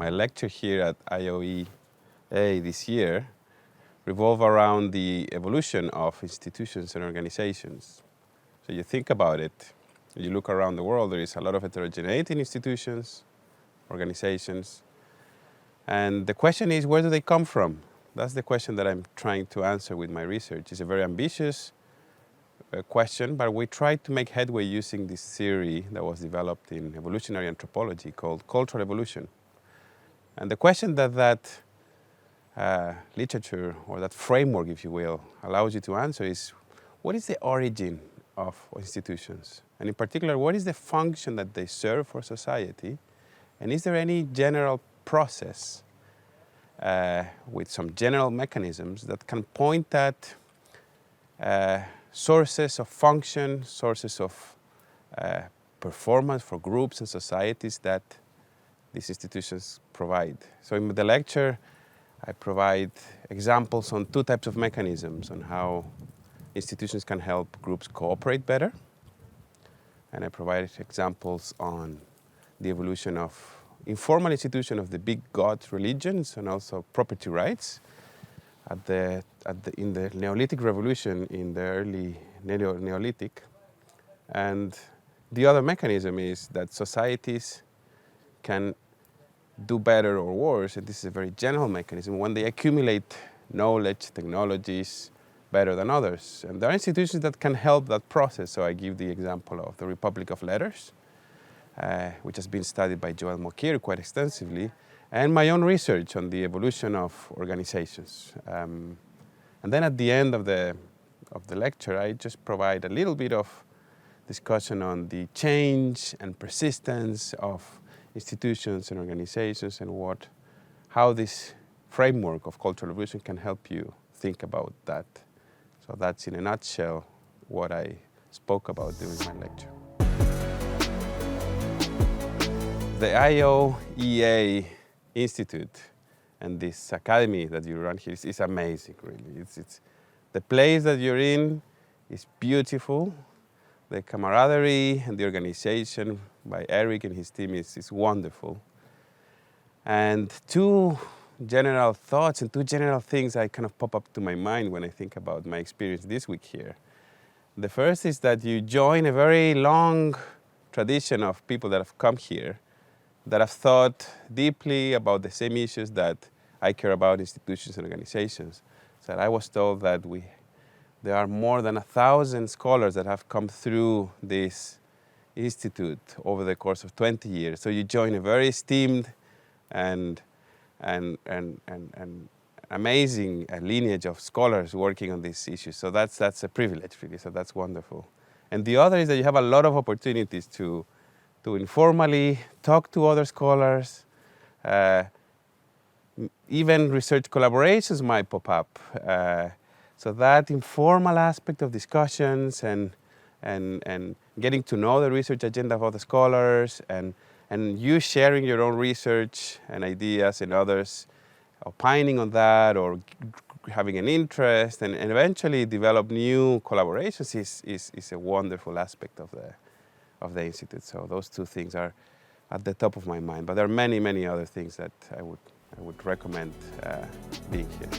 my lecture here at IOEA this year revolve around the evolution of institutions and organizations. So you think about it, you look around the world, there is a lot of heterogeneity in institutions, organizations, and the question is, where do they come from? That's the question that I'm trying to answer with my research. It's a very ambitious question, but we tried to make headway using this theory that was developed in evolutionary anthropology called cultural evolution. And the question that literature, or that framework, if you will, allows you to answer is, what is the origin of institutions? And in particular, what is the function that they serve for society? And is there any general process with some general mechanisms that can point at sources of function, sources of performance for groups and societies that these institutions provide? So in the lecture, I provide examples on two types of mechanisms on how institutions can help groups cooperate better. And I provide examples on the evolution of informal institutions of the big God religions and also property rights in the Neolithic revolution, in the early Neolithic. And the other mechanism is that societies can do better or worse, and this is a very general mechanism, when they accumulate knowledge, technologies better than others. And there are institutions that can help that process. So I give the example of the Republic of Letters, which has been studied by Joel Mokyr quite extensively, and my own research on the evolution of organizations. And then at the end of the lecture, I just provide a little bit of discussion on the change and persistence of institutions and organizations and how this framework of cultural evolution can help you think about that. So that's in a nutshell what I spoke about during my lecture. The IOEA Institute and this academy that you run here is amazing, really. It's the place that you're in is beautiful. The camaraderie and the organization by Eric and his team is wonderful. And two general thoughts and two general things I kind of pop up to my mind when I think about my experience this week here. The first is that you join a very long tradition of people that have come here that have thought deeply about the same issues that I care about, institutions and organizations. So I was told that there are more than 1,000 scholars that have come through this institute over the course of 20 years. So you join a very esteemed and amazing lineage of scholars working on these issues. So that's a privilege, really. So that's wonderful. And the other is that you have a lot of opportunities to informally talk to other scholars. Even research collaborations might pop up. So that informal aspect of discussions and getting to know the research agenda of other scholars and you sharing your own research and ideas and others opining on that or having an interest and eventually develop new collaborations is a wonderful aspect of the Institute. So those two things are at the top of my mind. But there are many, many other things that I would recommend being here.